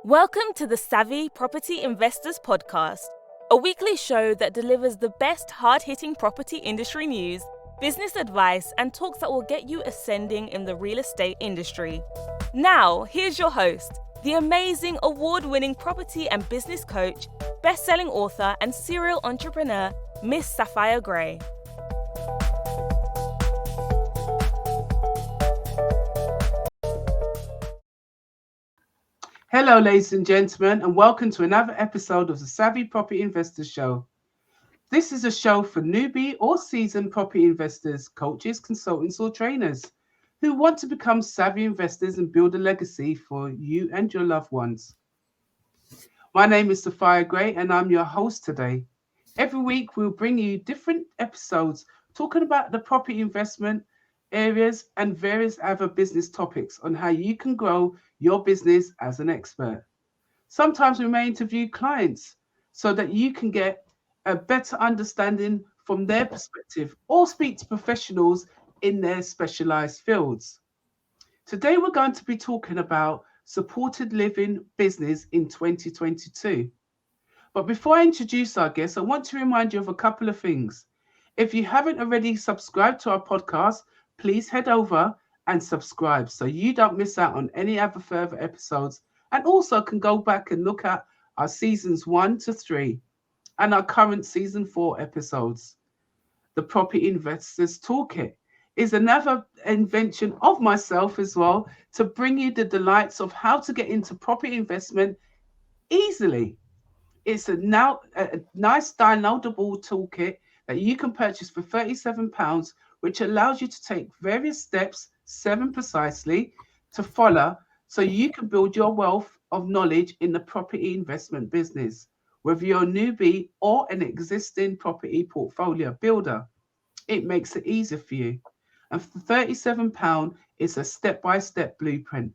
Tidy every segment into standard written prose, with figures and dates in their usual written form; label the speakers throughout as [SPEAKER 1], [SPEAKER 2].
[SPEAKER 1] Welcome to the Savvy Property Investors Podcast, a weekly show that delivers the best hard-hitting property industry news, business advice, and talks that will get you ascending in the real estate industry. Now, here's your host, the amazing award-winning property and business coach, best-selling author, and serial entrepreneur, Miss Sapphire Gray.
[SPEAKER 2] Hello, ladies and gentlemen, and welcome to another episode of the Savvy Property Investors Show. This is a show for newbie or seasoned property investors, coaches, consultants, or trainers who want to become savvy investors and build a legacy for you and your loved ones. My name is Sapphire Gray, and I'm your host today. Every week, we'll bring you different episodes talking about the property investment areas and various other business topics on how you can grow your business as an expert. Sometimes we may interview clients so that you can get a better understanding from their perspective or speak to professionals in their specialized fields. Today, we're going to be talking about supported living business in 2022. But before I introduce our guests, I want to remind you of a couple of things. If you haven't already subscribed to our podcast, please head over and subscribe so you don't miss out on any other further episodes, and also can go back and look at our seasons 1 to 3 and our current season 4 episodes. The Property Investors Toolkit is another invention of myself as well to bring you the delights of how to get into property investment easily. It's a nice downloadable toolkit that you can purchase for £37, which allows you to take various steps, 7 precisely, to follow so you can build your wealth of knowledge in the property investment business, whether you're a newbie or an existing property portfolio builder. It makes it easier for you. And for £37, it's a step-by-step blueprint.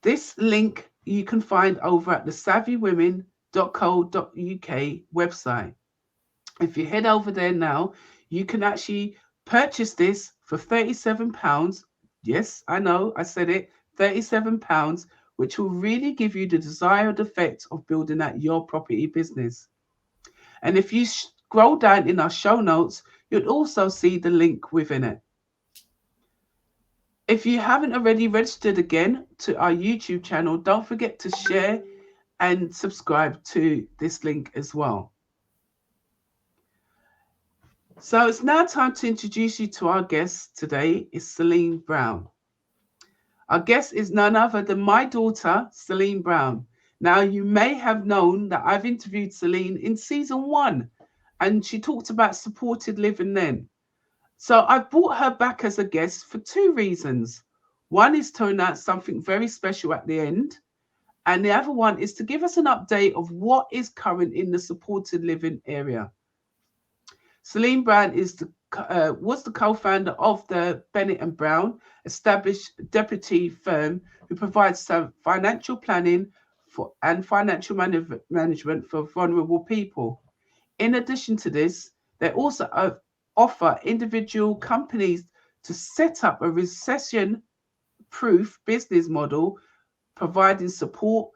[SPEAKER 2] This link you can find over at the savvywomen.co.uk website. If you head over there now, you can actually purchase this for £37. Yes, I know, I said it, £37, which will really give you the desired effect of building out your property business. And if you scroll down in our show notes, you'll also see the link within it. If you haven't already registered again to our YouTube channel, don't forget to share and subscribe to this link as well. So it's now time to introduce you to our guest today, is Serline Brown. Our guest is none other than my daughter, Serline Brown. Now, you may have known that I've interviewed Serline in season 1, and she talked about supported living then. So I brought her back as a guest for 2 reasons. One is to announce something very special at the end, and the other one is to give us an update of what is current in the supported living area. Serline Brown was the co-founder of the Bennett & Brown, established deputy firm who provides some financial planning and financial management for vulnerable people. In addition to this, they also offer individual companies to set up a recession-proof business model, providing support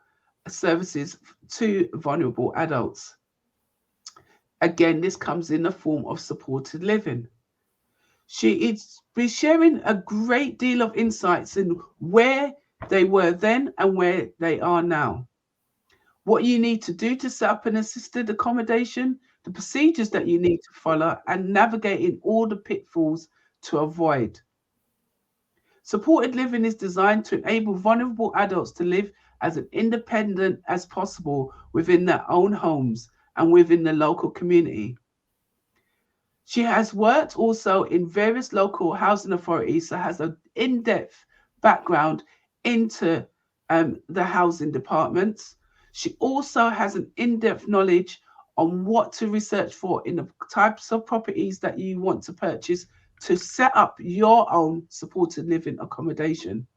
[SPEAKER 2] services to vulnerable adults. Again, this comes in the form of supported living. She is sharing a great deal of insights in where they were then and where they are now. What you need to do to set up an assisted accommodation, the procedures that you need to follow, and navigating all the pitfalls to avoid. Supported living is designed to enable vulnerable adults to live as independent as possible within their own homes and within the local community. She has worked also in various local housing authorities, so has an in-depth background into the housing departments. She also has an in-depth knowledge on what to research for in the types of properties that you want to purchase to set up your own supported living accommodation.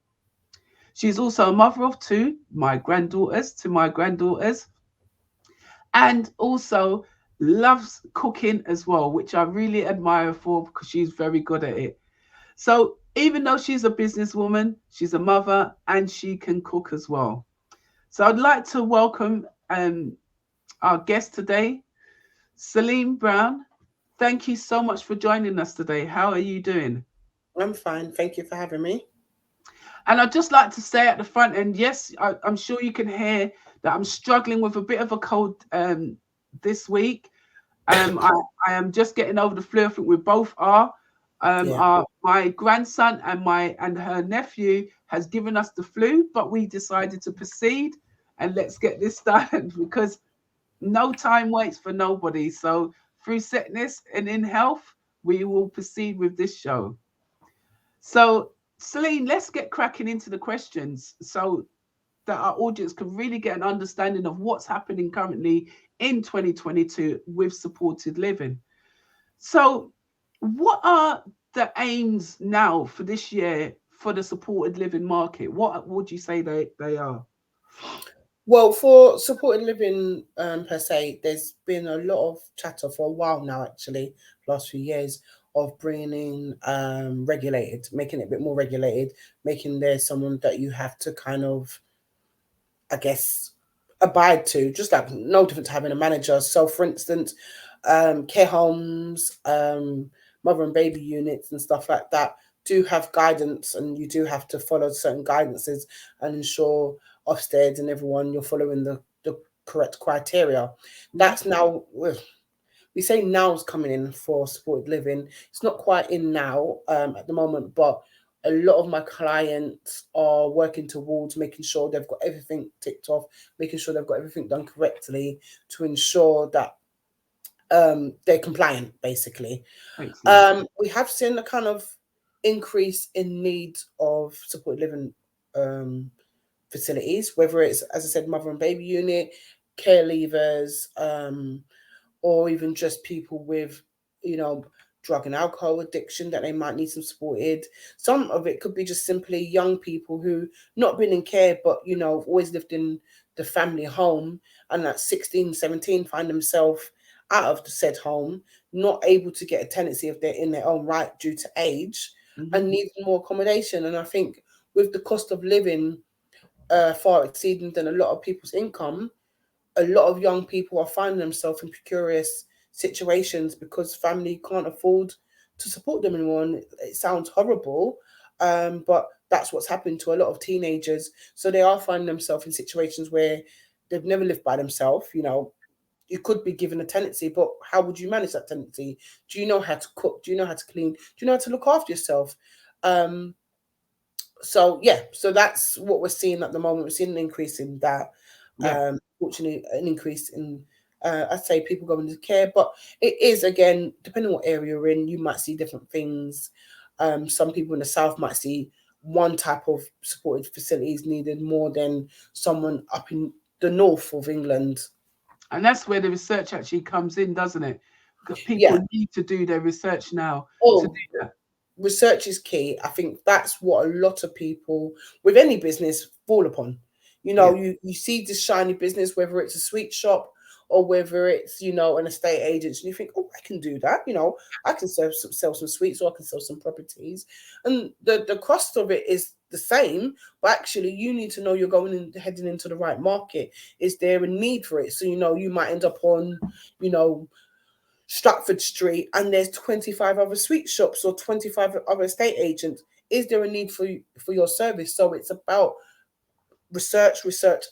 [SPEAKER 2] She's also a mother of 2, my granddaughters, and also loves cooking as well, which I really admire for because she's very good at it. So even though she's a businesswoman, she's a mother and she can cook as well. So I'd like to welcome our guest today, Serline Brown. Thank you so much for joining us today. How are you doing?
[SPEAKER 3] I'm fine. Thank you for having me.
[SPEAKER 2] And I'd just like to say at the front end, yes, I'm sure you can hear that I'm struggling with a bit of a cold this week. I, I am just getting over the flu. I think we both are.
[SPEAKER 3] Yeah.
[SPEAKER 2] My grandson and her nephew has given us the flu, but we decided to proceed and let's get this done because no time waits for nobody. So through sickness and in health, we will proceed with this show. So Celine, let's get cracking into the questions so that our audience can really get an understanding of what's happening currently in 2022 with supported living. So, what are the aims now for this year for the supported living market? What would you say they are?
[SPEAKER 3] Well, for supported living per se, there's been a lot of chatter for a while now, actually, last few years, of bringing in regulated, making it a bit more regulated, making there someone that you have to kind of, I guess, abide to, just like no different to having a manager. So, for instance, care homes, mother and baby units, and stuff like that do have guidance, and you do have to follow certain guidances and ensure Ofsted and everyone you're following the correct criteria.
[SPEAKER 2] Mhm.
[SPEAKER 3] That's now we say now's coming in for supported living. It's not quite in now at the moment, but a lot of my clients are working towards making sure they've got everything ticked off, making sure they've got everything done correctly to ensure that they're compliant, basically.
[SPEAKER 2] Excellent.
[SPEAKER 3] We have seen a kind of increase in need of supported living um, facilities, whether it's, as I said, mother and baby unit, care leavers, or even just people with, you know, drug and alcohol addiction that they might need some supported. Some of it could be just simply young people who not been in care, but, you know, always lived in the family home and at 16, 17 find themselves out of the said home, not able to get a tenancy if they're in their own right due to age
[SPEAKER 2] Mhm.
[SPEAKER 3] and need more accommodation. And I think with the cost of living far exceeding than a lot of people's income, a lot of young people are finding themselves in precarious situations because family can't afford to support them anymore. And it sounds horrible, but that's what's happened to a lot of teenagers. So they are finding themselves in situations where they've never lived by themselves. You know, you could be given a tenancy, but how would you manage that tenancy? Do you know how to cook? Do you know how to clean? Do you know how to look after yourself? Um, so yeah, so that's what we're seeing at the moment. We're seeing an increase in that.
[SPEAKER 2] Yeah.
[SPEAKER 3] Fortunately, an increase in I'd say people going into care, but it is again depending on what area you're in. You might see different things. Some people in the south might see one type of supported facilities needed more than someone up in the north of England.
[SPEAKER 2] And that's where the research actually comes in, doesn't it? Because people
[SPEAKER 3] Yeah.
[SPEAKER 2] need to do their research now to
[SPEAKER 3] Oh,
[SPEAKER 2] do that.
[SPEAKER 3] research is key. I think that's what a lot of people with any business fall upon. You
[SPEAKER 2] Yeah.
[SPEAKER 3] know, you see this shiny business, whether it's a sweet shop or whether it's, you know, an estate agent, and you think, oh, I can do that. You know, I can sell some sweets or I can sell some properties. And the cost of it is the same, but actually you need to know you're going in heading into the right market. Is there a need for it? So, you know, you might end up on, you know, Stratford Street and there's 25 other sweet shops or 25 other estate agents. Is there a need for your service? So it's about research,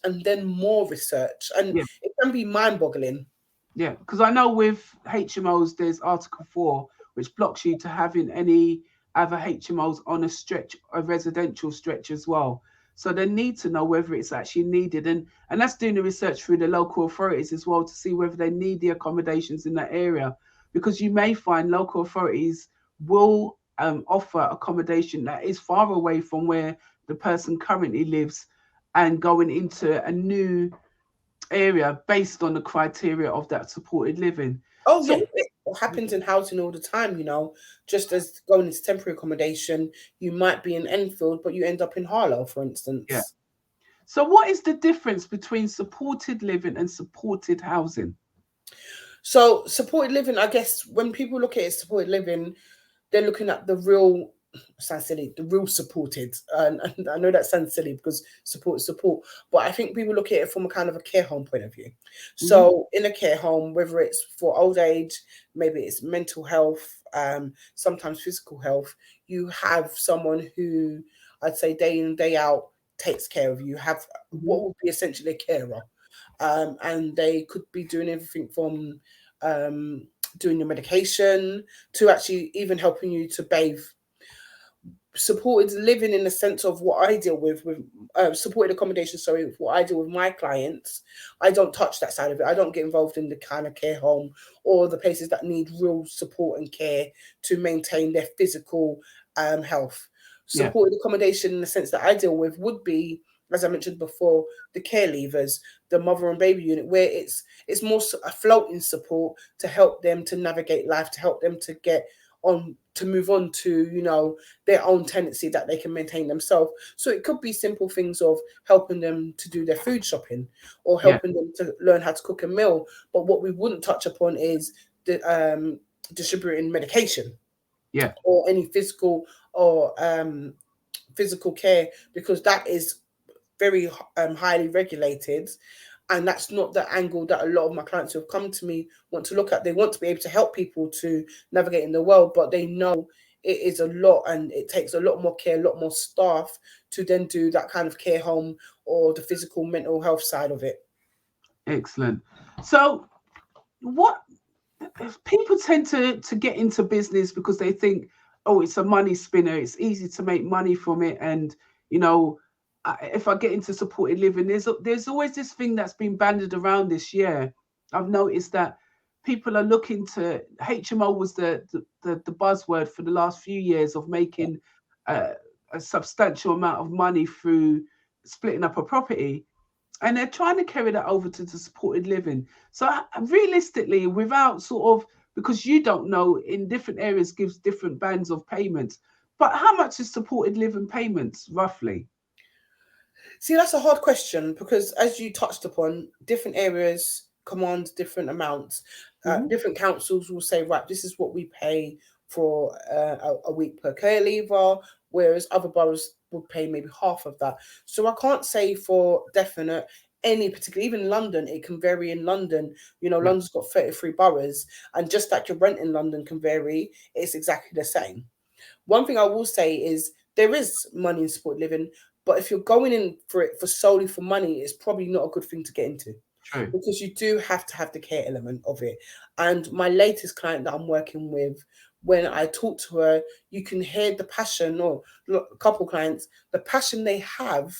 [SPEAKER 3] and then more research. And
[SPEAKER 2] Yeah.
[SPEAKER 3] it can be mind boggling.
[SPEAKER 2] Yeah, because I know with HMOs, there's Article 4, which blocks you to having any other HMOs on a stretch, a residential stretch as well. So they need to know whether it's actually needed, and that's doing the research through the local authorities as well to see whether they need the accommodations in that area, because you may find local authorities will offer accommodation that is far away from where the person currently lives, and going into a new area based on the criteria of that supported living.
[SPEAKER 3] Oh
[SPEAKER 2] So
[SPEAKER 3] yeah, it happens in housing all the time, you know. Just as going into temporary accommodation, you might be in Enfield, but you end up in Harlow, for
[SPEAKER 2] yeah.
[SPEAKER 3] instance.
[SPEAKER 2] So what is the difference between supported living and supported housing?
[SPEAKER 3] So supported living, I guess when people look at it, supported living, they're looking at the real sounds silly, the real supported. And I know that sounds silly because support is support, but I think people look at it from a kind of a care home point of view. So in a care home, whether it's for old age, maybe it's mental health, sometimes physical health, you have someone who I'd say day in, day out takes care of you. You have what would be essentially a carer. And they could be doing everything from doing your medication to actually even helping you to bathe. Supported living in the sense of what I deal with supported accommodation, sorry, what I deal with my clients, I don't touch that side of it. I don't get involved in the kind of care home or the places that need real support and care to maintain their physical health. Supported accommodation in the sense that I deal with would be, as I mentioned before, the care leavers, the mother and baby unit, where it's more a floating support to help them to navigate life, to help them to get on, to move on to, you know, their own tenancy that they can maintain themselves. So it could be simple things of helping them to do their food shopping or helping them to learn how to cook a meal. But what we wouldn't touch upon is the distributing medication, or any physical or physical care, because that is very highly regulated. And that's not the angle that a lot of my clients who have come to me want to look at. They want to be able to help people to navigate in the world, but they know it is a lot and it takes a lot more care, a lot more staff to then do that kind of care home or the physical mental health side of it.
[SPEAKER 2] Excellent. So what people tend to get into business because they think, oh, it's a money spinner, it's easy to make money from it, and you know, if I get into supported living, there's always this thing that's been bandied around this year. I've noticed that people are looking to, HMO was the buzzword for the last few years of making a substantial amount of money through splitting up a property, and they're trying to carry that over to the supported living. So realistically, without sort of, because you don't know, in different areas gives different bands of payments, but how much is supported living payments roughly?
[SPEAKER 3] See, that's a hard question because, as you touched upon, different areas command different amounts. Different councils will say, right, this is what we pay for a week per care leaver, whereas other boroughs would pay maybe half of that. So I can't say for definite any particular, even London, it can vary in London. You know, London's got 33 boroughs, and just like your rent in London can vary, it's exactly the same. One thing I will say is there is money in supported living, but if you're going in for it for solely for money, it's probably not a good thing to get into.
[SPEAKER 2] True.
[SPEAKER 3] Because you do have to have the care element of it. And my latest client that I'm working with, when I talk to her, you can hear the passion, or a couple clients, the passion they have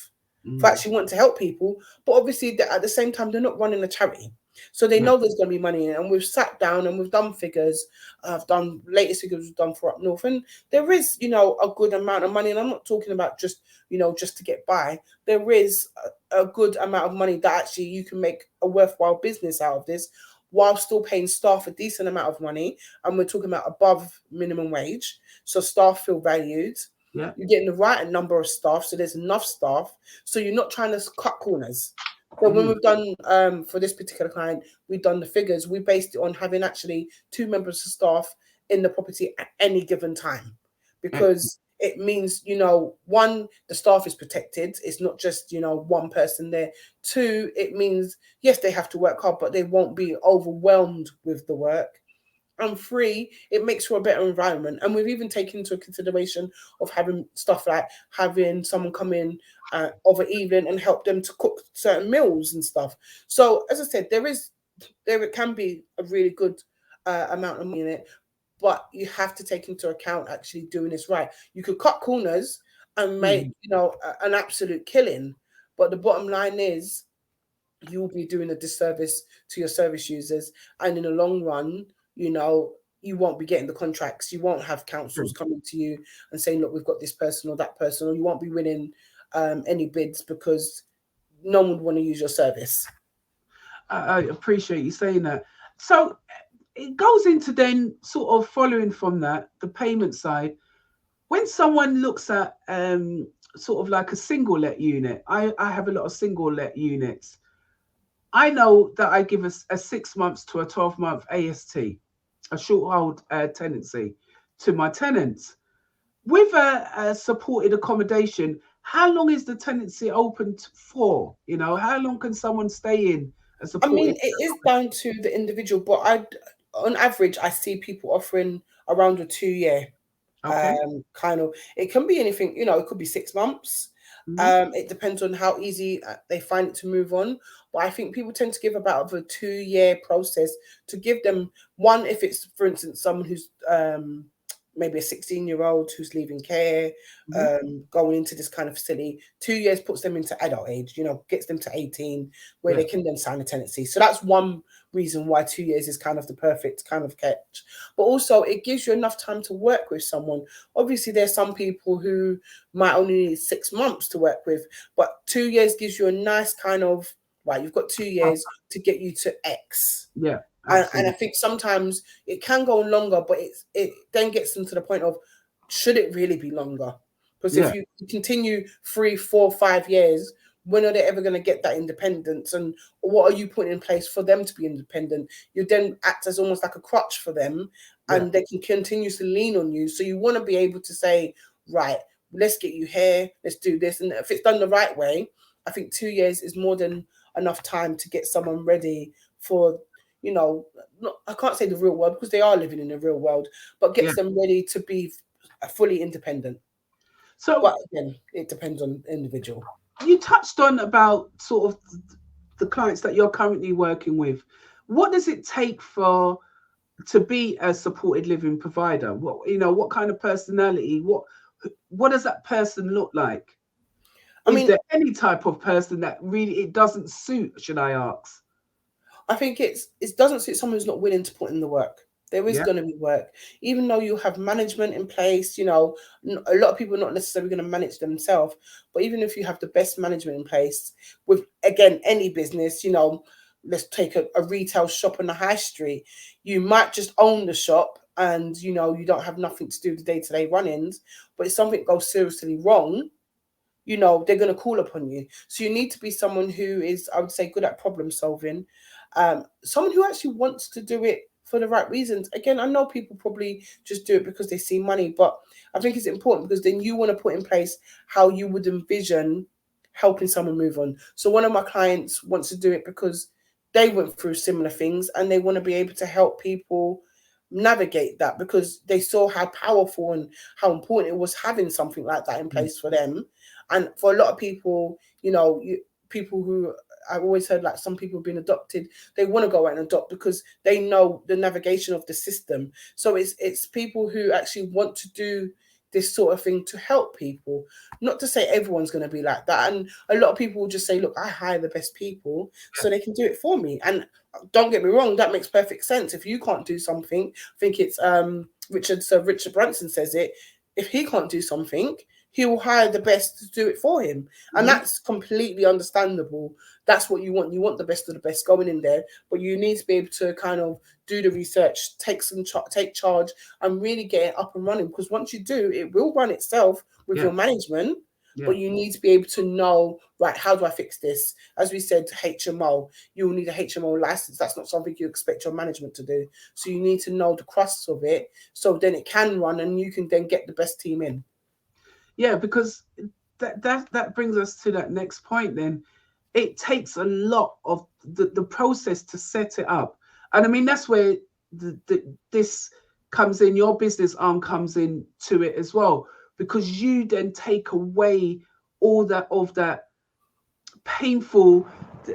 [SPEAKER 3] for actually wanting to help people. But obviously, at the same time, they're not running a charity. So they know there's going to be money in it. And we've sat down and we've done figures. I've done latest figures we've done for up north. And there is, you know, a good amount of money. And I'm not talking about just, you know, just to get by. There is a good amount of money that actually you can make a worthwhile business out of this while still paying staff a decent amount of money. And we're talking about above minimum wage. So staff feel valued.
[SPEAKER 2] Yeah.
[SPEAKER 3] You're getting the right number of staff. So there's enough staff. So you're not trying to cut corners. So when we've done, for this particular client, we've done the figures, we based it on having actually 2 members of staff in the property at any given time. Because it means, you know, 1, the staff is protected. It's not just, you know, one person there. 2, it means, yes, they have to work hard, but they won't be overwhelmed with the work. And 3, it makes for a better environment. And we've even taken into consideration of having stuff like having someone come in of an evening and help them to cook certain meals and stuff. So as I said, there can be a really good amount of money in it, but you have to take into account actually doing this right. You could cut corners and make, you know, an absolute killing, but the bottom line is you'll be doing a disservice to your service users, and in the long run, you know, you won't be getting the contracts. You won't have councils coming to you and saying, look, we've got this person or that person, or you won't be winning any bids because no one would want to use your service.
[SPEAKER 2] I appreciate you saying that. So it goes into then sort of following from that, the payment side. When someone looks at sort of like a single let unit, I have a lot of single let units. I know that I give a 6 months to a 12-month AST, a short hold tenancy, to my tenants. with a supported accommodation, how long is the tenancy open for? You know, how long can someone stay in a
[SPEAKER 3] I mean,
[SPEAKER 2] supported?
[SPEAKER 3] it is down to the individual, but on average, I see people offering around a 2 year.
[SPEAKER 2] Okay.
[SPEAKER 3] Kind of, it can be anything, it could be 6 months.
[SPEAKER 2] Hmm.
[SPEAKER 3] It depends on how easy they find it to move on. But I think people tend to give about a 2 year process to give them one, if it's, for instance, someone who's maybe a 16-year-old who's leaving care,
[SPEAKER 2] Hmm.
[SPEAKER 3] going into this kind of facility. 2 years puts them into adult age, gets them to 18, where
[SPEAKER 2] Yeah.
[SPEAKER 3] they can then sign a tenancy. So that's one reason why 2 years is kind of the perfect kind of catch. But also it gives you enough time to work with someone. Obviously, there's some people who might only need 6 months to work with, but 2 years gives you a nice kind of, right, you've got 2 years to get you to X.
[SPEAKER 2] Yeah.
[SPEAKER 3] And I
[SPEAKER 2] Absolutely.
[SPEAKER 3] think sometimes it can go longer, but it then gets them to the point of, should it really be longer? Because if
[SPEAKER 2] Yeah.
[SPEAKER 3] you continue 3, 4, 5 years, when are they ever going to get that independence? And what are you putting in place for them to be independent? You then act as almost like a crutch for them,
[SPEAKER 2] Yeah.
[SPEAKER 3] and they can continue to lean on you. So you want to be able to say, right, let's get you here, let's do this. And if it's done the right way, I think 2 years is more than enough time to get someone ready for, not, I can't say the real world, because they are living in the real world, but
[SPEAKER 2] Yeah.
[SPEAKER 3] gets them ready to be fully independent.
[SPEAKER 2] So
[SPEAKER 3] But again, it depends on the individual.
[SPEAKER 2] you touched on about sort of the clients that you're currently working with. What does it take for to be a supported living provider? What kind of personality? What does that person look like?
[SPEAKER 3] I
[SPEAKER 2] Is
[SPEAKER 3] mean,
[SPEAKER 2] there any type of person that really it doesn't suit? Should I ask?
[SPEAKER 3] I think it doesn't suit someone who's not willing to put in the work. There is
[SPEAKER 2] Yeah.
[SPEAKER 3] going to be work, even though you have management in place. A lot of people are not necessarily going to manage themselves, but even if you have the best management in place, with, again, any business, let's take a retail shop on the high street. You might just own the shop, and you don't have nothing to do with the day-to-day run-ins. But if something goes seriously wrong, they're going to call upon you. So you need to be someone who is, I would say, good at problem solving, someone who actually wants to do it for the right reasons. Again, I know people probably just do it because they see money, but I think it's important because then you want to put in place how you would envision helping someone move on. So one of my clients wants to do it because they went through similar things, and they want to be able to help people navigate that, because they saw how powerful and how important it was having something like that in place for them. And for a lot of people, people who, I've always heard, like, some people being adopted, they want to go out and adopt because they know the navigation of the system. So it's people who actually want to do this sort of thing to help people. Not to say everyone's going to be like that. And a lot of people will just say, look, I hire the best people so they can do it for me. And don't get me wrong, that makes perfect sense. If you can't do something, I think it's Richard Branson says it, if he can't do something, he will hire the best to do it for him. And
[SPEAKER 2] Mhm.
[SPEAKER 3] that's completely understandable. That's what you want. You want the best of the best going in there, but you need to be able to kind of do the research, take charge, and really get it up and running. Because once you do, it will run itself with
[SPEAKER 2] Yeah.
[SPEAKER 3] your management.
[SPEAKER 2] Yeah.
[SPEAKER 3] But you need to be able to know, right, how do I fix this? As we said, HMO, you will need a HMO license. That's not something you expect your management to do. So you need to know the crusts of it, so then it can run and you can then get the best team in.
[SPEAKER 2] Yeah, because that brings us to that next point then. It takes a lot of the process to set it up. And I mean, that's where this comes in, your business arm comes in to it as well, because you then take away all that of that painful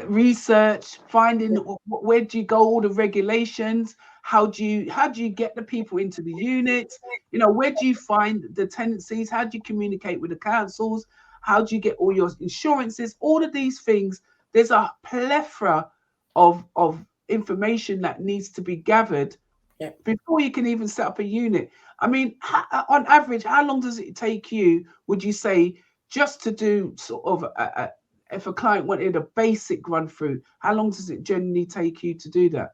[SPEAKER 2] research, finding where do you go, all the regulations, how do you get the people into the units, where do you find the tenancies, how do you communicate with the councils, how do you get all your insurances, all of these things. There's a plethora of information that needs to be gathered
[SPEAKER 3] Yeah.
[SPEAKER 2] before you can even set up a unit. I mean, on average, how long does it take you, would you say, just to do sort of if a client wanted a basic run through, how long does it generally take you to do that?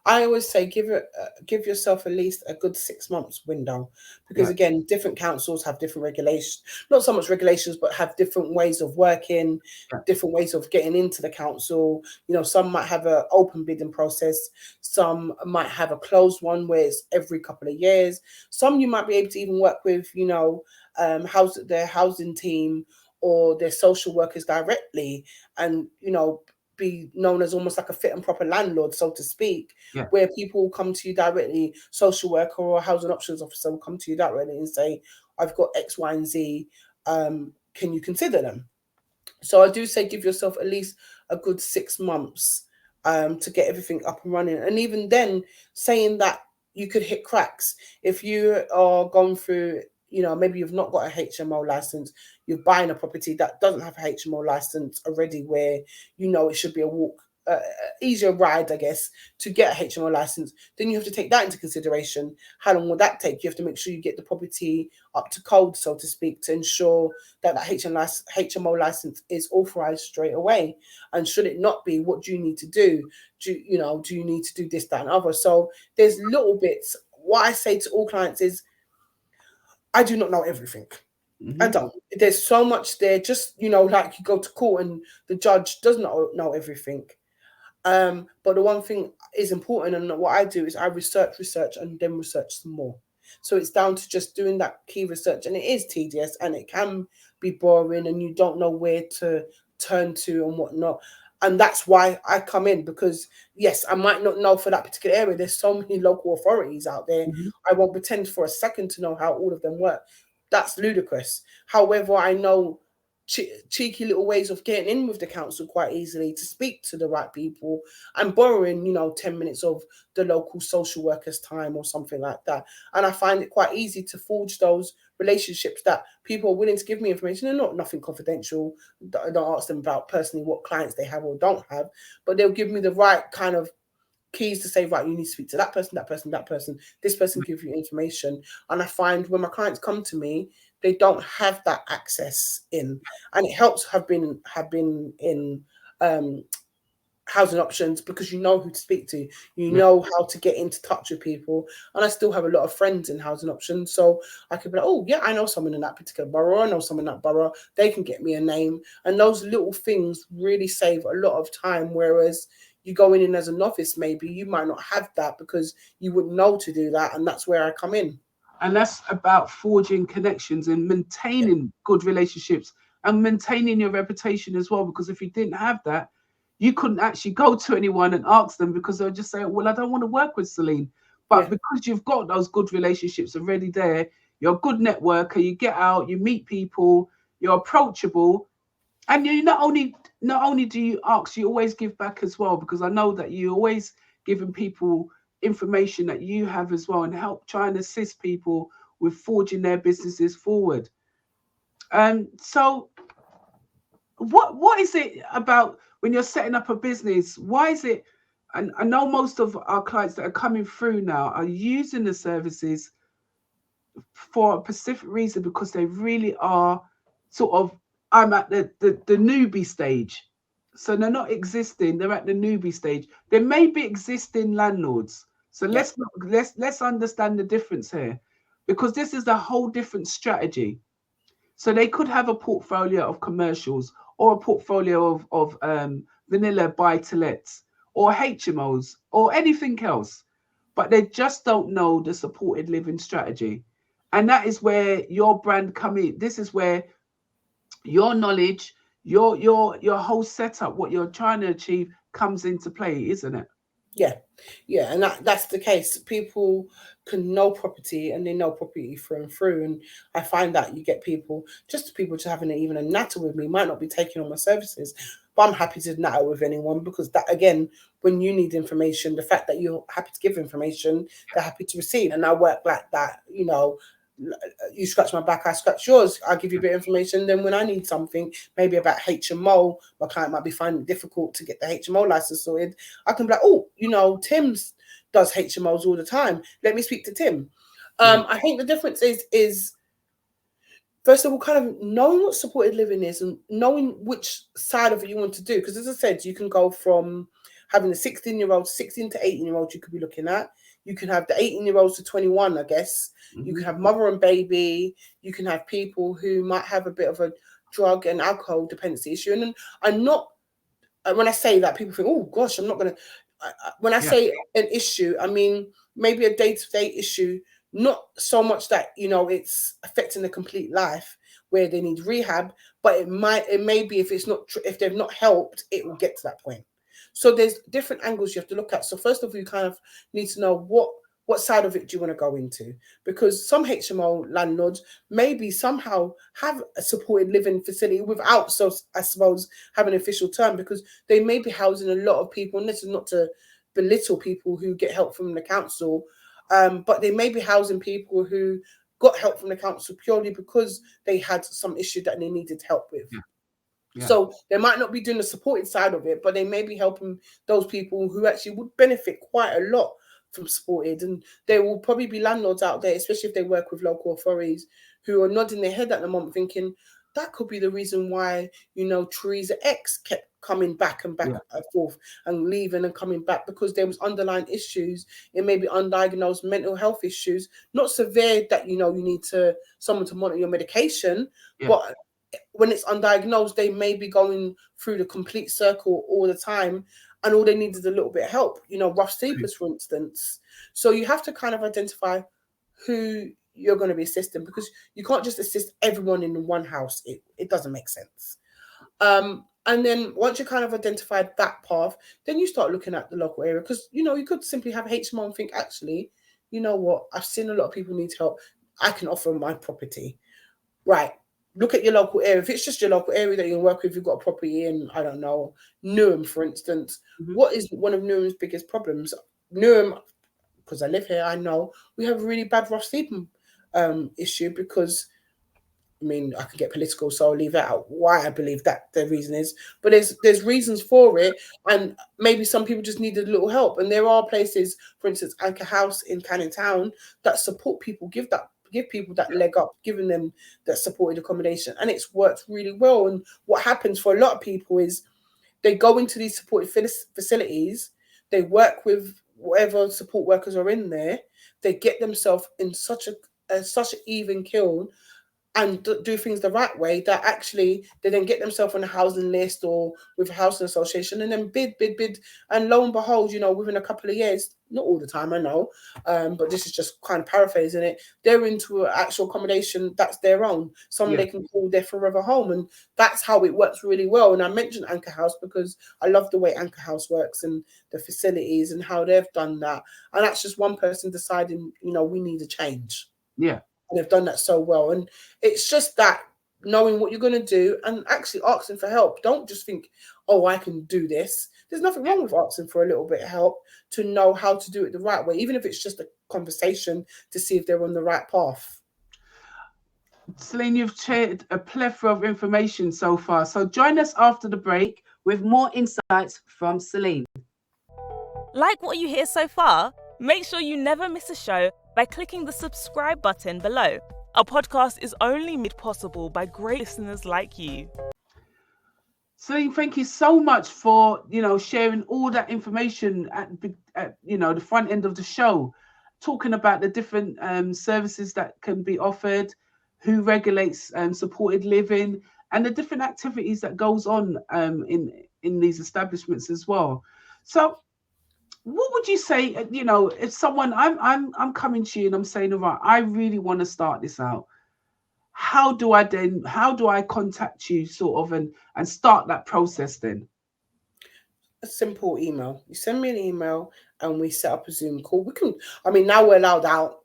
[SPEAKER 3] I always say give yourself at least a good 6 months window, because again, different councils have different regulations, not so much regulations, but have different ways of working, different ways of getting into the council. You know, some might have an open bidding process, some might have a closed one where it's every couple of years. Some you might be able to even work with, you know, their housing team or their social workers directly, and you know, be known as almost like a fit and proper landlord, so to speak, where people will come to you directly. Social worker or housing options officer will come to you directly and say, I've got X, Y, and Z. Can you consider them? So I do say give yourself at least a good 6 months to get everything up and running. And even then, saying that you could hit cracks. If you are going through, you know, maybe you've not got a HMO license, you're buying a property that doesn't have a HMO license already, where you know it should be a easier ride, I guess, to get a HMO license, then you have to take that into consideration. How long will that take? You have to make sure you get the property up to code, so to speak, to ensure that HMO license is authorized straight away. And should it not be, what do you need to do? Do you need to do this, that, and other? So there's little bits. What I say to all clients is, I do not know everything. I don't. There's so much there. Just, you know, like you go to court and the judge does not know everything. But the one thing is important, and what I do is I research, and then research some more. So it's down to just doing that key research, and it is tedious and it can be boring, and you don't know where to turn to and whatnot. And that's why I come in, because yes, I might not know for that particular area. There's so many local authorities out there. I won't pretend for a second to know how all of them work. That's ludicrous. However, I know cheeky little ways of getting in with the council quite easily, to speak to the right people, and borrowing, you know, 10 minutes of the local social worker's time or something like that. And I find it quite easy to forge those relationships that people are willing to give me information, and not nothing confidential. I don't ask them about personally what clients they have or don't have, but they'll give me the right kind of keys to say, right, you need to speak to that person, that person, that person. This person gives you information. And I find when my clients come to me, they don't have that access in, and it helps have been in housing options, because you know who to speak to, you know how to get into touch with people. And I still have a lot of friends in housing options, so I could be like, oh yeah, I know someone in that particular borough, I know someone in that borough, they can get me a name. And those little things really save a lot of time, whereas you go in as a novice, maybe you might not have that because you wouldn't know to do that. And that's where I come in.
[SPEAKER 2] And that's about forging connections and maintaining good relationships and maintaining your reputation as well. Because if you didn't have that, you couldn't actually go to anyone and ask them, because they'll just say, well, I don't want to work with Serline. But because you've got those good relationships already there, you're a good networker, you get out, you meet people, you're approachable. And you not only do you ask, you always give back as well, because I know that you always giving people information that you have as well, and help try and assist people with forging their businesses forward. So what is it about when you're setting up a business? Why is it, and I know most of our clients that are coming through now are using the services for a specific reason, because they really are sort of, I'm at the newbie stage. So they're not existing, they're at the newbie stage. There may be existing landlords. So let's understand the difference here, because this is a whole different strategy. So they could have a portfolio of commercials, or a portfolio of vanilla buy-to-lets, or HMOs, or anything else, but they just don't know the supported living strategy. And that is where your brand come in. This is where your knowledge, your whole setup, what you're trying to achieve, comes into play, isn't it?
[SPEAKER 3] Yeah, and that's the case. People can know property, and they know property through and through. And I find that you get people to having even a natter with me, might not be taking on my services, but I'm happy to natter with anyone, because that, again, when you need information, the fact that you're happy to give information, they're happy to receive. And I work like that, you know. You scratch my back, I scratch yours. I'll give you a bit of information. Then when I need something, maybe about HMO, my client might be finding it difficult to get the HMO license sorted, I can be like, oh, you know, Tim's does HMOs all the time. Let me speak to Tim. I think the difference is first of all, kind of knowing what supported living is, and knowing which side of it you want to do. Because as I said, you can go from having a 16-year-old, 16 to 18-year-old you could be looking at. You can have the 18-year-olds to 21, I guess. You can have mother and baby. You can have people who might have a bit of a drug and alcohol dependency issue. And I'm not, when I say that, people think, oh gosh, I'm not going to, when I say an issue, I mean, maybe a day-to-day issue, not so much that, you know, it's affecting the complete life where they need rehab, but it may be if they've not helped, it will get to that point. So there's different angles you have to look at. So first of all, you kind of need to know what side of it do you want to go into? Because some HMO landlords maybe somehow have a supported living facility without, so I suppose, have an official term, because they may be housing a lot of people, and this is not to belittle people who get help from the council, but they may be housing people who got help from the council purely because they had some issue that they needed help with. Yeah. So they might not be doing the supported side of it, but they may be helping those people who actually would benefit quite a lot from supported. And there will probably be landlords out there, especially if they work with local authorities, who are nodding their head at the moment thinking that could be the reason why, you know, Teresa X kept coming back and forth and leaving and coming back, because there was underlying issues. It may be undiagnosed mental health issues, not severe that, you know, you need someone to monitor your medication, but when it's undiagnosed, they may be going through the complete circle all the time, and all they need is a little bit of help, you know, rough sleepers, for instance. So you have to kind of identify who you're going to be assisting, because you can't just assist everyone in one house. It doesn't make sense. And then once you kind of identified that path, then you start looking at the local area, because, you know, you could simply have HMO and think, actually, you know what, I've seen a lot of people need help. I can offer my property. Right. Look at your local area. If it's just your local area that you can work with, you've got a property in, I don't know, Newham, for instance. What is one of Newham's biggest problems? Newham, because I live here, I know we have a really bad rough sleeping issue, because, I mean, I could get political, so I'll leave that out why I believe that the reason is. But there's reasons for it, and maybe some people just needed a little help. And there are places, for instance, Anchor House in Canning Town, that support people, give people that leg up, giving them that supported accommodation, and it's worked really well. And what happens for a lot of people is they go into these supported facilities, they work with whatever support workers are in there, they get themselves in such an even keel and do things the right way, that actually they then get themselves on a housing list or with a housing association, and then bid. And lo and behold, you know, within a couple of years, not all the time, I know, but this is just kind of paraphrasing it, they're into an actual accommodation that's their own, something they can call their forever home. And that's how it works really well. And I mentioned Anchor House because I love the way Anchor House works and the facilities and how they've done that. And that's just one person deciding, you know, we need a change.
[SPEAKER 2] Yeah.
[SPEAKER 3] And they've done that so well. And it's just that knowing what you're going to do and actually asking for help. Don't just think, oh, I can do this. There's nothing wrong with asking for a little bit of help to know how to do it the right way, even if it's just a conversation to see if they're on the right path.
[SPEAKER 2] Serline, you've shared a plethora of information so far. So join us after the break with more insights from Serline.
[SPEAKER 1] Like what you hear so far? Make sure you never miss a show by clicking the subscribe button below. Our podcast is only made possible by great listeners like you.
[SPEAKER 2] Serline, thank you so much for, you know, sharing all that information at you know, the front end of the show, talking about the different services that can be offered, who regulates supported living, and the different activities that goes on in these establishments as well. So what would you say, you know, if someone, I'm coming to you and I'm saying, all right, I really want to start this out. How do I contact you sort of and start that process then?
[SPEAKER 3] A simple email. You send me an email and we set up a Zoom call. Now we're allowed out.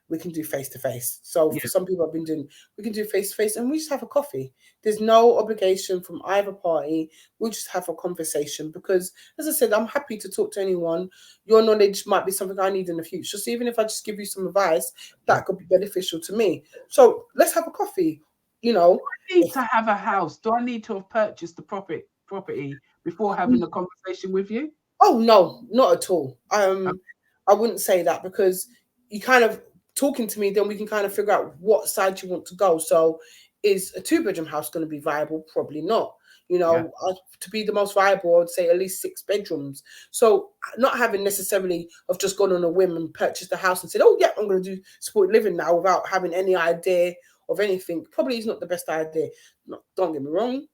[SPEAKER 3] We can do face-to-face. So for some people we can do face-to-face and we just have a coffee. There's no obligation from either party. We just have a conversation because, as I said, I'm happy to talk to anyone. Your knowledge might be something I need in the future. So even if I just give you some advice, that could be beneficial to me. So let's have a coffee. You know,
[SPEAKER 2] do I need to have a house? Do I need to have purchased the property before having a conversation with you?
[SPEAKER 3] Oh, no, not at all. I wouldn't say that, because you kind of talking to me, then we can kind of figure out what side you want to go. So is a 2-bedroom house going to be viable? Probably not. You know, to be the most viable, I would say at least 6 bedrooms. So not having necessarily of just gone on a whim and purchased a house and said, oh yeah, I'm going to do supported living now without having any idea of anything, probably is not the best idea. Don't get me wrong.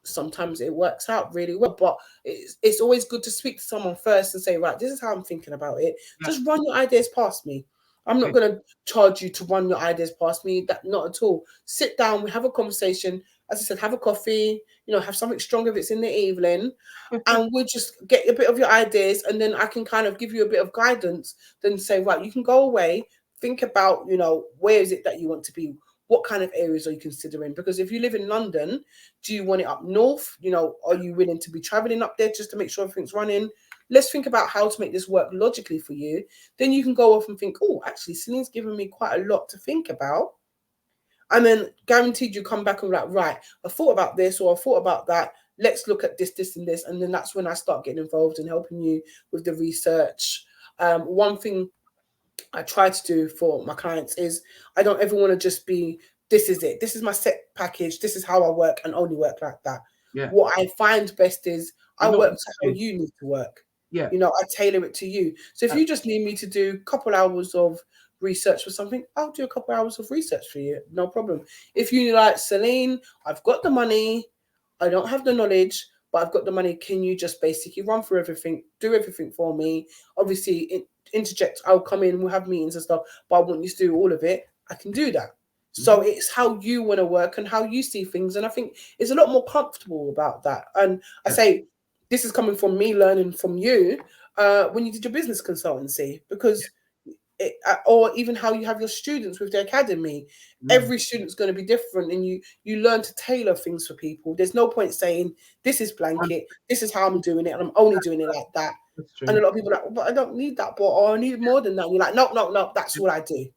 [SPEAKER 3] Sometimes it works out really well, but it's always good to speak to someone first and say, right, this is how I'm thinking about it. Just run your ideas past me. I'm not going to charge you to run your ideas past me. That not at all. Sit down, we have a conversation. As I said, have a coffee, you know, have something strong if it's in the evening, and we'll just get a bit of your ideas, and then I can kind of give you a bit of guidance, then say, right, you can go away, think about, you know, where is it that you want to be? What kind of areas are you considering? Because if you live in London, do you want it up north? You know, are you willing to be traveling up there just to make sure everything's running? Let's think about how to make this work logically for you. Then you can go off and think, oh, actually, Celine's given me quite a lot to think about. And then guaranteed you come back and like, right, I thought about this or I thought about that. Let's look at this, this, and this. And then that's when I start getting involved in helping you with the research. One thing I try to do for my clients is I don't ever want to just be, this is it. This is my set package. This is how I work and only work like that.
[SPEAKER 2] Yeah.
[SPEAKER 3] What I find best is I work to how you need to work.
[SPEAKER 2] Yeah.
[SPEAKER 3] You know, I tailor it to you. So if you just need me to do a couple hours of research for something, I'll do a couple hours of research for you. No problem. If you like, Celine, I've got the money. I don't have the knowledge, but I've got the money. Can you just basically run through everything, do everything for me? Obviously, interject. I'll come in, we'll have meetings and stuff, but I want you to do all of it. I can do that. So it's how you want to work and how you see things. And I think it's a lot more comfortable about that. And I say, this is coming from me learning from you when you did your business consultancy, because or even how you have your students with the academy. Every student's going to be different, and you learn to tailor things for people. There's no point saying this is blanket, this is how I'm doing it, and I'm only doing it like that. And a lot of people are like, but I don't need that, or I need more than that. And you're like, no, that's what I do.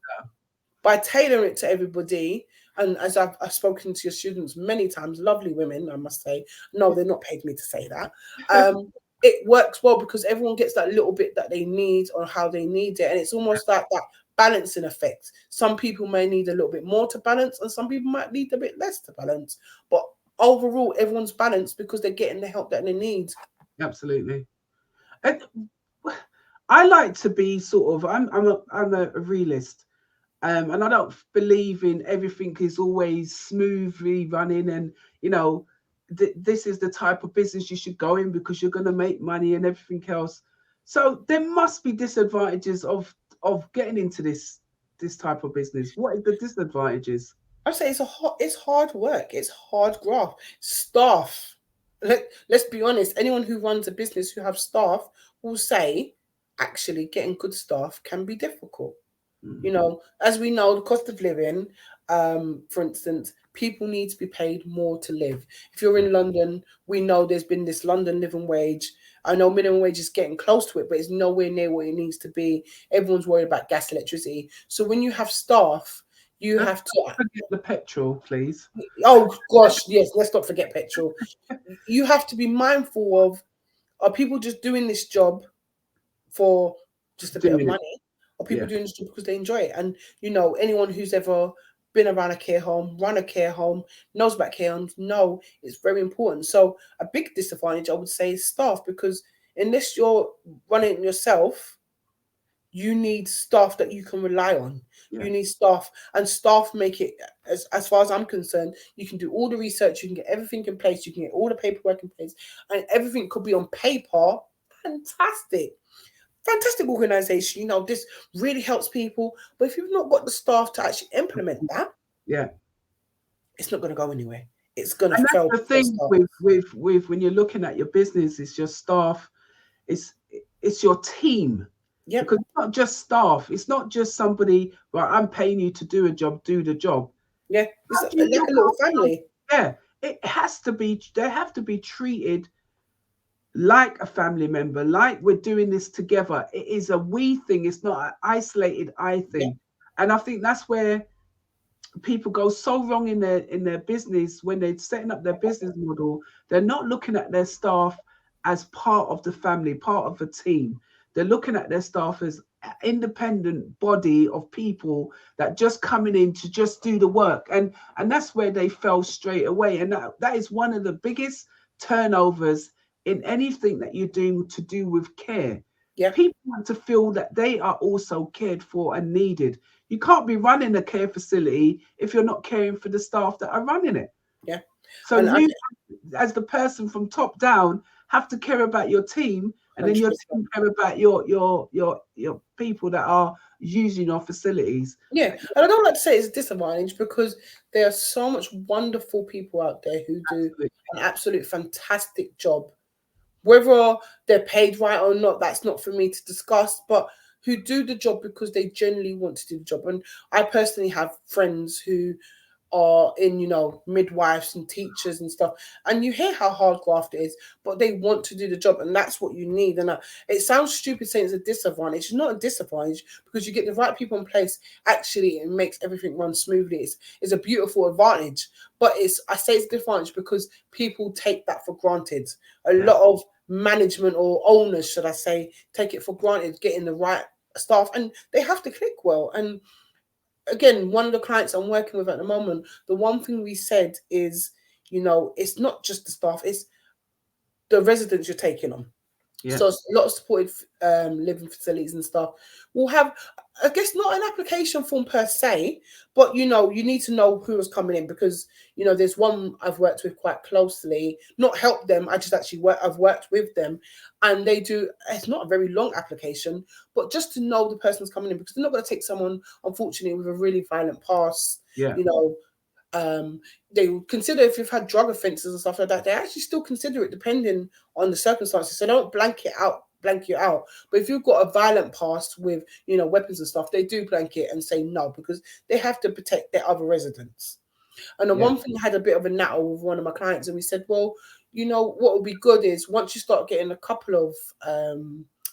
[SPEAKER 3] By tailoring it to everybody, and as I've spoken to your students many times, lovely women, I must say. No, they're not paid me to say that. It works well because everyone gets that little bit that they need or how they need it. And it's almost like that balancing effect. Some people may need a little bit more to balance, and some people might need a bit less to balance. But overall, everyone's balanced because they're getting the help that they need.
[SPEAKER 2] Absolutely. And I like to be sort of, I'm a realist. And I don't believe in everything is always smoothly running, and you know, this is the type of business you should go in because you're going to make money and everything else. So there must be disadvantages of getting into this type of business. What are the disadvantages?
[SPEAKER 3] I'd say it's hard work. It's hard graft. Staff. Let's be honest. Anyone who runs a business who have staff will say, actually, getting good staff can be difficult. You know, as we know, the cost of living, for instance, people need to be paid more to live. If you're in London, we know there's been this London living wage. I know minimum wage is getting close to it, but it's nowhere near what it needs to be. Everyone's worried about gas, electricity. So when you have staff, you have to
[SPEAKER 2] forget the petrol, please.
[SPEAKER 3] Oh gosh, yes, let's not forget petrol. You have to be mindful of, are people just doing this job for just a bit of money? Or people doing this because they enjoy it? And you know, anyone who's ever been around a care home, run a care home, knows about care homes, know it's very important. So a big disadvantage, I would say, is staff, because unless you're running it yourself, you need staff that you can rely on. You need staff, and staff make it, as far as I'm concerned, you can do all the research, you can get everything in place, you can get all the paperwork in place, and everything could be on paper. Fantastic organization. You know, this really helps people. But if you've not got the staff to actually implement that, it's not going to go anywhere. It's going to fail.
[SPEAKER 2] The thing with when you're looking at your business, it's your staff, it's your team. Yeah, because it's not just staff. It's not just somebody. Well, I'm paying you to do a job. Do the job.
[SPEAKER 3] Yeah, it's like a little family.
[SPEAKER 2] Yeah, it has to be. They have to be treated like a family member, like we're doing this together. It is a we thing. It's not an isolated I thing. Yeah. And I think that's where people go so wrong in their business when they're setting up their business model. They're not looking at their staff as part of the family, part of the team. They're looking at their staff as an independent body of people that just coming in to just do the work. And that's where they fell straight away. And that is one of the biggest turnovers in anything that you're doing to do with care.
[SPEAKER 3] Yeah.
[SPEAKER 2] People want to feel that they are also cared for and needed. You can't be running a care facility if you're not caring for the staff that are running it.
[SPEAKER 3] Yeah.
[SPEAKER 2] So you, as the person from top down, have to care about your team, and then your
[SPEAKER 3] 100%.
[SPEAKER 2] team care about your people that are using your facilities.
[SPEAKER 3] Yeah, and I don't like to say it's a disadvantage because there are so much wonderful people out there who do an absolute fantastic job. Whether they're paid right or not, that's not for me to discuss, but who do the job because they genuinely want to do the job. And I personally have friends who are in, midwives and teachers and stuff, and you hear how hard graft it is, but they want to do the job, and that's what you need. And it sounds stupid saying it's a disadvantage. It's not a disadvantage because you get the right people in place. Actually, it makes everything run smoothly. It's a beautiful advantage, but I say it's a disadvantage because people take that for granted. A lot of management, or owners, should I say, take it for granted, getting the right staff, and they have to click well. And again, one of the clients I'm working with at the moment, the one thing we said is, it's not just the staff, it's the residents you're taking on. Yeah. So a lot of supported living facilities and stuff will have, I guess, not an application form per se, but you need to know who is coming in, because there's one I've worked with quite closely, not helped them, I just actually I've worked with them, and they do, it's not a very long application, but just to know the person's coming in, because they're not going to take someone, unfortunately, with a really violent past. They would consider, if you've had drug offences and stuff like that, they actually still consider it depending on the circumstances. So they don't blank you out. But if you've got a violent past with, weapons and stuff, they do blank it and say no, because they have to protect their other residents. And the one thing I had a bit of a natter with one of my clients, and we said, well, what would be good is once you start getting a couple of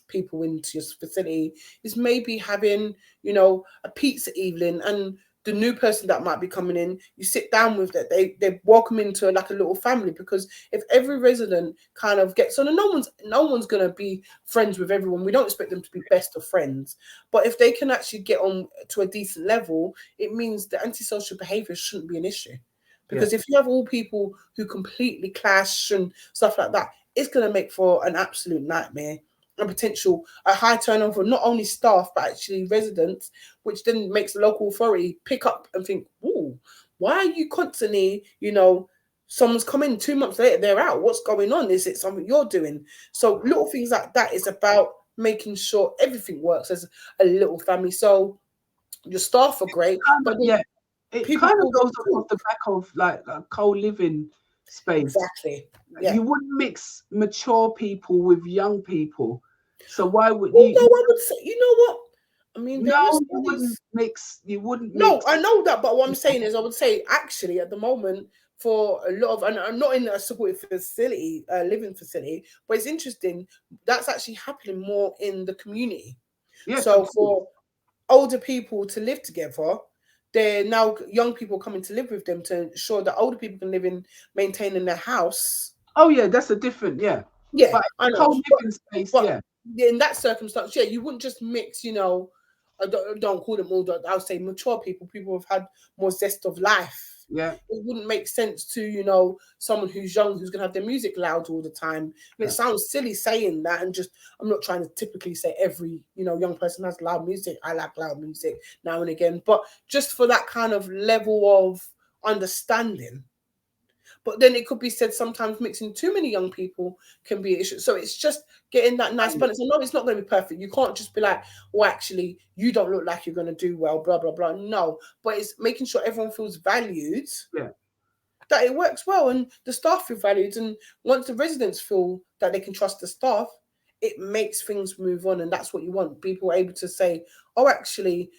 [SPEAKER 3] people into your facility, is maybe having, a pizza evening, and the new person that might be coming in, you sit down with that, they welcome into like a little family, because if every resident kind of gets on, and no one's going to be friends with everyone, we don't expect them to be best of friends, but if they can actually get on to a decent level, it means the antisocial behavior shouldn't be an issue. Because if you have all people who completely clash and stuff like that, it's going to make for an absolute nightmare. And a high turnover, not only staff, but actually residents, which then makes the local authority pick up and think, oh, why are you constantly, someone's come in 2 months later, they're out. What's going on? Is it something you're doing? So little things like that is about making sure everything works as a little family. So your staff are great, but
[SPEAKER 2] it kind of goes off the back of like a co-living space.
[SPEAKER 3] Exactly.
[SPEAKER 2] Yeah. You wouldn't mix mature people with young people. So why would
[SPEAKER 3] you? No, I would say, you know what? I mean,
[SPEAKER 2] you wouldn't mix.
[SPEAKER 3] No, I know that, but what I'm saying is, I would say actually at the moment, for a lot of, and I'm not in a supported facility, living facility, but it's interesting, that's actually happening more in the community. Yes, so for older people to live together, they're now young people coming to live with them to ensure that older people can live in, maintaining their house.
[SPEAKER 2] Oh yeah, that's a different,
[SPEAKER 3] but I know.
[SPEAKER 2] Co-living space,
[SPEAKER 3] but in that circumstance, you wouldn't just mix, I don't call them all, I would say mature people who've had more zest of life.
[SPEAKER 2] Yeah.
[SPEAKER 3] It wouldn't make sense to, someone who's young, who's going to have their music loud all the time. And it sounds silly saying that, and I'm not trying to typically say every, young person has loud music. I like loud music now and again, but just for that kind of level of understanding. But then it could be said sometimes mixing too many young people can be an issue. So it's just getting that nice balance. I know it's not going to be perfect. You can't just be like, well, actually, you don't look like you're going to do well, blah, blah, blah. No, but it's making sure everyone feels valued, that it works well, and the staff feel valued. And once the residents feel that they can trust the staff, it makes things move on. And that's what you want. People are able to say, oh, actually,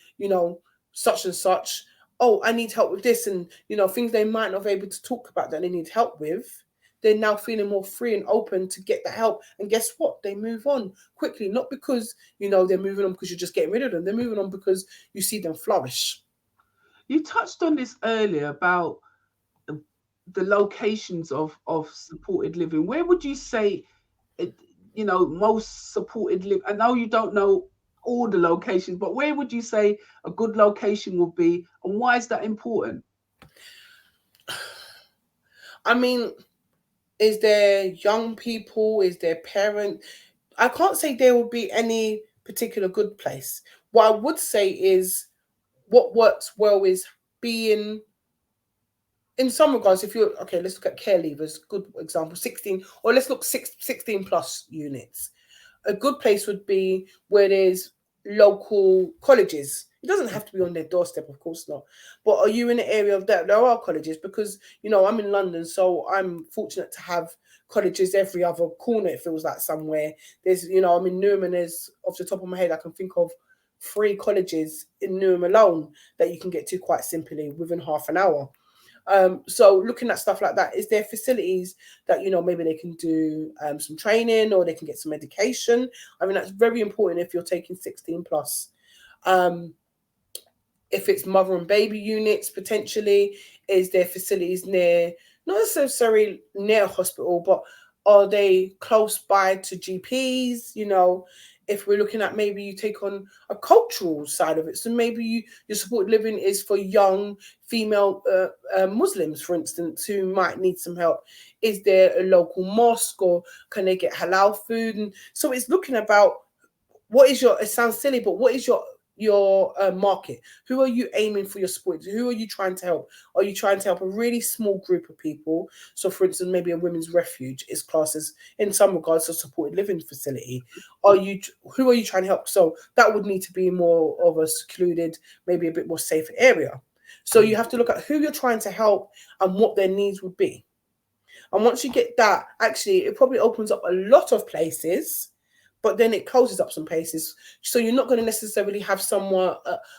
[SPEAKER 3] such and such, oh, I need help with this, and things they might not be able to talk about that they need help with, they're now feeling more free and open to get the help. And guess what? They move on quickly, not because they're moving on because you're just getting rid of them. They're moving on because you see them flourish.
[SPEAKER 2] You touched on this earlier about the locations of supported living. Where would you say, most supported living? I know you don't know all the locations, but where would you say a good location would be, and why is that important?
[SPEAKER 3] I mean, Is there young people? Is there parents? I can't say there will be any particular good place. What I would say is what works well is being, in some regards, if you're okay, let's look at care leavers, good example, 16, or let's look 16 plus units. A good place would be where there's local colleges. It doesn't have to be on their doorstep, of course not. But are you in the area of that? There are colleges, because I'm in London, so I'm fortunate to have colleges every other corner. It feels like somewhere. There's, I'm in Newham, and there's, off the top of my head, I can think of 3 colleges in Newham alone that you can get to quite simply within half an hour. So looking at stuff like that, is there facilities that maybe they can do some training, or they can get some education? I mean, that's very important if you're taking 16 plus. If it's mother and baby units, potentially, is there facilities near, not necessarily near a hospital, but are they close by to GPs? If we're looking at, maybe you take on a cultural side of it, so maybe your supported living is for young female Muslims, for instance, who might need some help. Is there a local mosque, or can they get halal food? And so it's looking about, what is your, it sounds silly, but what is your market? Who are you aiming for your support? Who are you trying to help? Are you trying to help a really small group of people? So for instance, maybe a women's refuge is classed as, in some regards, a supported living facility. Who are you trying to help? So that would need to be more of a secluded, maybe a bit more safer area. So you have to look at who you're trying to help and what their needs would be. And once you get that, actually, it probably opens up a lot of places, but then it closes up some places. So you're not going to necessarily have someone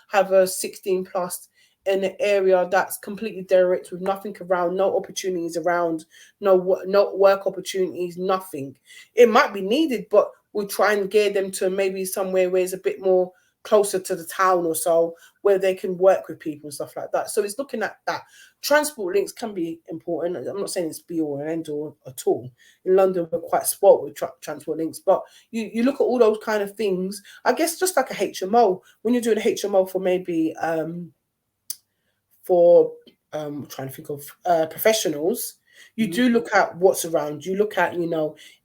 [SPEAKER 3] have a 16 plus in an area that's completely derelict, with nothing around, no opportunities around, no work opportunities, nothing. It might be needed, but we'll try and gear them to maybe somewhere where it's a bit more closer to the town or so, where they can work with people and stuff like that. So it's looking at that. Transport links can be important. I'm not saying it's be all and end all at all. In London, we're quite spoilt with transport links, but you look at all those kind of things. I guess just like a HMO, when you're doing a HMO for maybe I'm trying to think of professionals, you do look at what's around. You look at,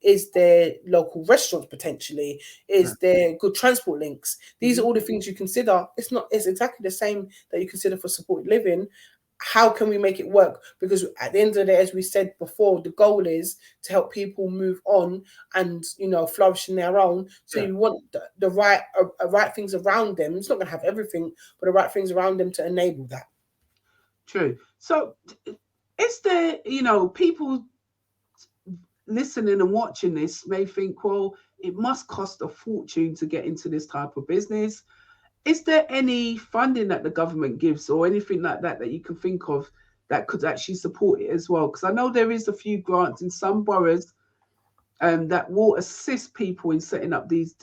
[SPEAKER 3] is there local restaurants potentially? Is there good transport links? These are all the things you consider. It's exactly the same that you consider for supported living. How can we make it work? Because at the end of the day, as we said before, the goal is to help people move on and, flourish in their own. So you want the right things around them. It's not going to have everything, but the right things around them to enable that.
[SPEAKER 2] True. So is there, people listening and watching this may think, well, it must cost a fortune to get into this type of business. Is there any funding that the government gives, or anything like that you can think of that could actually support it as well? Because I know there is a few grants in some boroughs that will assist people in setting up these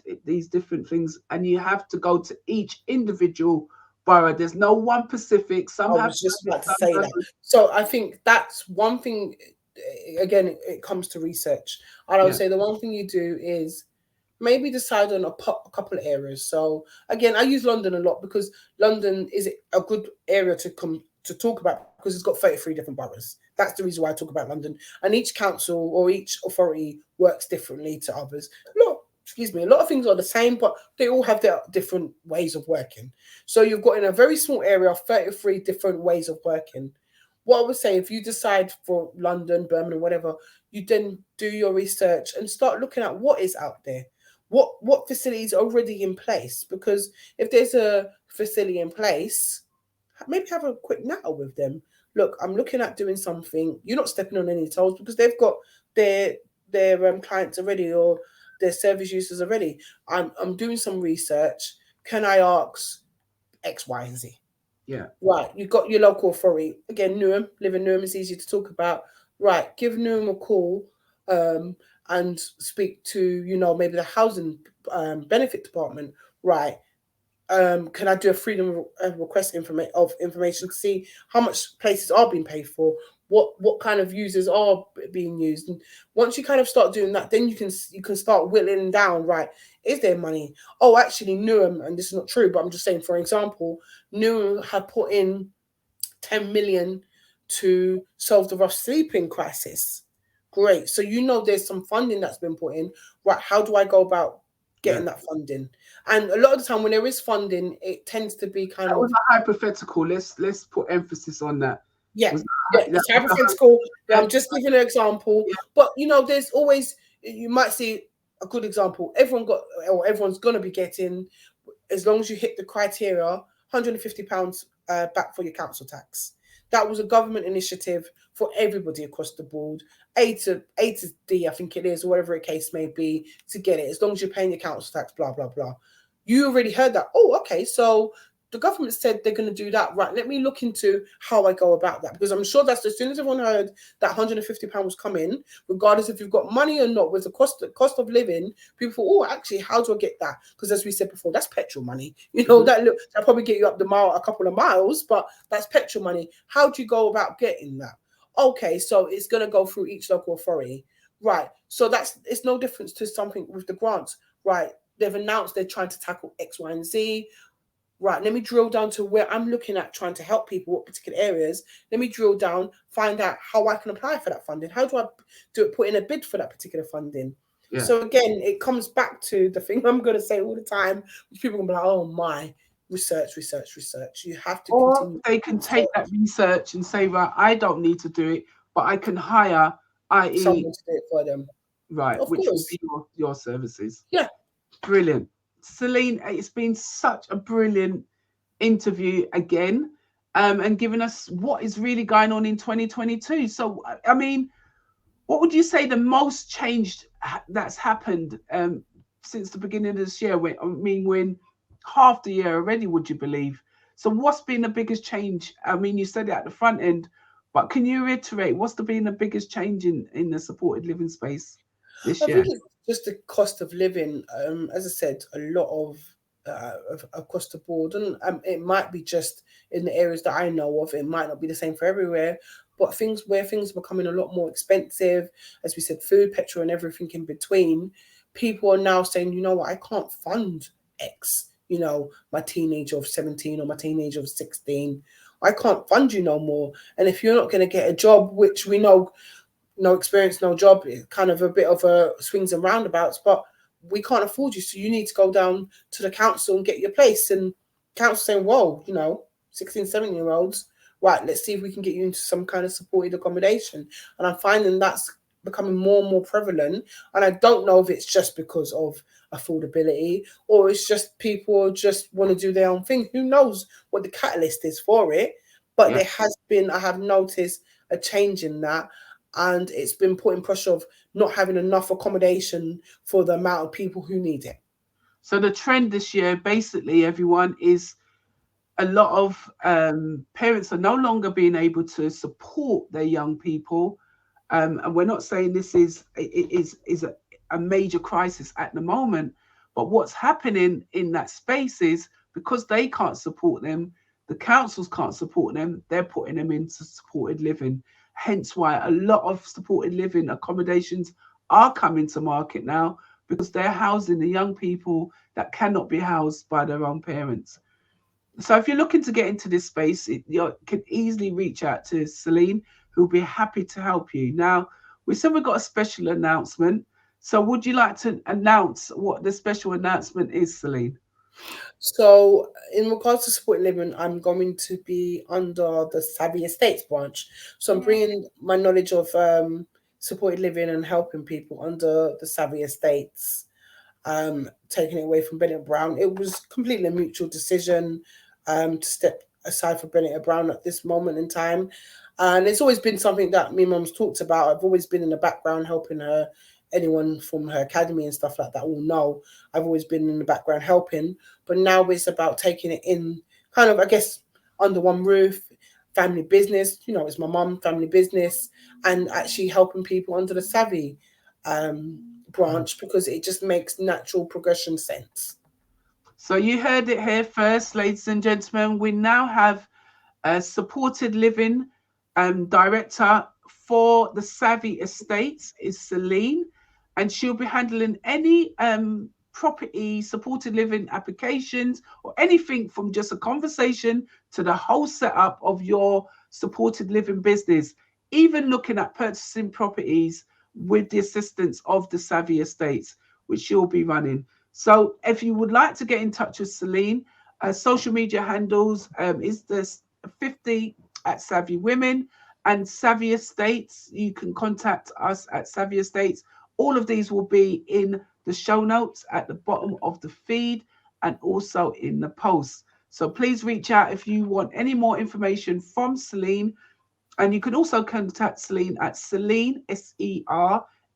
[SPEAKER 2] different things, and you have to go to each individual borough. There's no one specific.
[SPEAKER 3] I was just about to say that. So I think that's one thing. Again, it comes to research. And I would say the one thing you do is maybe decide on a couple of areas. So again, I use London a lot because London is a good area to talk about, because it's got 33 different boroughs. That's the reason why I talk about London. And each council or each authority works differently to others. A lot of things are the same, but they all have their different ways of working. So you've got, in a very small area, 33 different ways of working. What I would say, if you decide for London, Birmingham, whatever, you then do your research and start looking at what is out there. What facilities are already in place? Because if there's a facility in place, maybe have a quick natter with them. Look, I'm looking at doing something. You're not stepping on any toes, because they've got their clients already, or their service users already. I'm doing some research. Can I ask X, Y, and Z?
[SPEAKER 2] Yeah.
[SPEAKER 3] Right. You've got your local authority. Again, Newham, live in Newham is easy to talk about. Right. Give Newham a call and speak to, maybe the housing benefit department. Right. Can I do a freedom of request information to see how much places are being paid for? What kind of users are being used? And once you kind of start doing that, then you can start whittling down, right? Is there money? Oh, actually, Newham, and this is not true, but I'm just saying, for example, Newham had put in 10 million to solve the rough sleeping crisis. Great. So there's some funding that's been put in. Right? How do I go about getting that funding? And a lot of the time, when there is funding, it tends to be kind
[SPEAKER 2] That
[SPEAKER 3] of
[SPEAKER 2] was a hypothetical. Let's put emphasis on that.
[SPEAKER 3] yeah, it's hypothetical. Yeah, I'm just giving an example.
[SPEAKER 2] Yeah.
[SPEAKER 3] But there's always, you might see a good example. Everyone's gonna be getting, as long as you hit the criteria, £150 back for your council tax. That was a government initiative for everybody across the board, A to D, I think it is, or whatever the case may be, to get it. As long as you're paying your council tax, blah blah blah. You already heard that. Oh, okay, so the government said they're going to do that. Right, let me look into how I go about that, because I'm sure that's as soon as everyone heard that £150 was coming, regardless if you've got money or not, with the cost of living, people thought, oh, actually, how do I get that? Because as we said before, that's petrol money. That'll probably get you up a couple of miles, but that's petrol money. How do you go about getting that? Okay, so it's going to go through each local authority. Right, so it's no difference to something with the grants. Right, they've announced they're trying to tackle X, Y, and Z. Right, let me drill down to where I'm looking at trying to help people, what particular areas. Let me drill down, find out how I can apply for that funding. How do I do it? Put in a bid for that particular funding. Yeah. So again, it comes back to the thing I'm going to say all the time, which people are going to be like, oh my, research. You have to continue.
[SPEAKER 2] They can take that research and say, right, I don't need to do it, but I can hire, i.e.
[SPEAKER 3] someone to do it for them.
[SPEAKER 2] Right,
[SPEAKER 3] of
[SPEAKER 2] which
[SPEAKER 3] course.
[SPEAKER 2] will be your services.
[SPEAKER 3] Yeah.
[SPEAKER 2] Brilliant. Celine, it's been such a brilliant interview again, and giving us what is really going on in 2022. So, I mean, what would you say the most changed that's happened since the beginning of this year? When half the year already, would you believe? So what's been the biggest change? I mean, you said it at the front end, but can you reiterate what's been the biggest change in the supported living space this year?
[SPEAKER 3] I think it's just the cost of living. As I said, a lot of across the board, and it might be just in the areas that I know of. It might not be the same for everywhere, but things are becoming a lot more expensive. As we said, food, petrol, and everything in between. People are now saying, you know what, I can't fund X. My teenager of 17 or my teenager of 16. I can't fund you no more. And if you're not going to get a job, which we know, no experience, no job, it's kind of a bit of a swings and roundabouts, but we can't afford you. So you need to go down to the council and get your place. And council saying, whoa, 16, 17-year-olds, right, let's see if we can get you into some kind of supported accommodation. And I'm finding that's becoming more and more prevalent. And I don't know if it's just because of affordability or it's just people just want to do their own thing. Who knows what the catalyst is for it? But there has been, I have noticed a change in that. And it's been putting pressure of not having enough accommodation for the amount of people who need it.
[SPEAKER 2] So the trend this year, basically, everyone, is a lot of parents are no longer being able to support their young people. And we're not saying this is a major crisis at the moment, but what's happening in that space is because they can't support them, the councils can't support them, they're putting them into supported living. Hence why a lot of supported living accommodations are coming to market now, because they're housing the young people that cannot be housed by their own parents. So if you're looking to get into this space, you can easily reach out to Celine, who'll be happy to help you. Now, we said we've got a special announcement. So would you like to announce what the special announcement is, Celine?
[SPEAKER 3] So in regards to supported living, I'm going to be under the Savvy Estates branch. So I'm bringing my knowledge of supported living and helping people under the Savvy Estates, taking it away from Bennett Brown. It was completely a mutual decision to step aside for Bennett Brown at this moment in time. And it's always been something that me and Mum's talked about. I've always been in the background helping her. Anyone from her academy and stuff like that will know I've always been in the background helping. But now it's about taking it in kind of, I guess, under one roof, family business. It's my mum, family business, and actually helping people under the Savvy branch, because it just makes natural progression sense.
[SPEAKER 2] So you heard it here first, ladies and gentlemen. We now have a supported living director for the Savvy Estates is Celine, and she'll be handling any property supported living applications or anything from just a conversation to the whole setup of your supported living business, even looking at purchasing properties with the assistance of the Savvy Estates, which she'll be running. So if you would like to get in touch with Serline, social media handles is this 50 at Savvy Women and Savvy Estates. You can contact us at Savvy Estates. All of these will be in the show notes at the bottom of the feed and also in the post. So please reach out if you want any more information from Serline. And you can also contact Serline at Serline,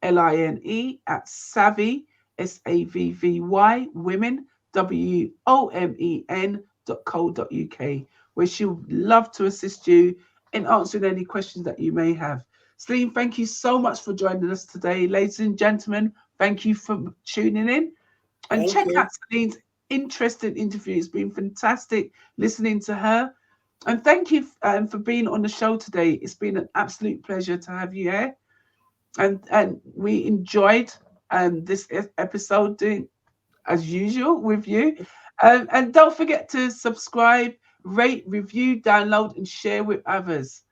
[SPEAKER 2] Serline, at Savvy, Savvy, women, women.co.uk, where she would love to assist you in answering any questions that you may have. Serline, thank you so much for joining us today. Ladies and gentlemen, thank you for tuning in. And check out Serline's interesting interview. It's been fantastic listening to her. And thank you for being on the show today. It's been an absolute pleasure to have you here. And we enjoyed this episode doing as usual with you. And don't forget to subscribe, rate, review, download, and share with others.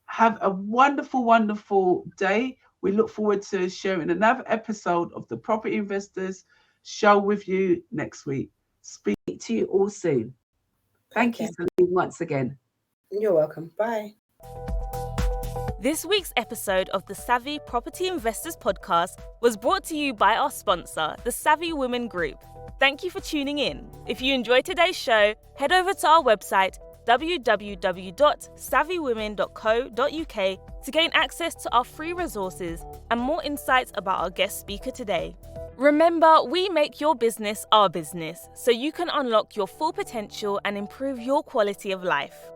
[SPEAKER 2] Have a wonderful, wonderful day. We look forward to sharing another episode of the Property Investors Show with you next week. Speak to you all soon. Thank you, Serline, once again.
[SPEAKER 3] You're welcome. Bye.
[SPEAKER 1] This week's episode of the Savvy Property Investors Podcast was brought to you by our sponsor, the Savvy Women Group. Thank you for tuning in. If you enjoyed today's show, head over to our website, www.savvywomen.co.uk, to gain access to our free resources and more insights about our guest speaker today. Remember, we make your business our business, so you can unlock your full potential and improve your quality of life.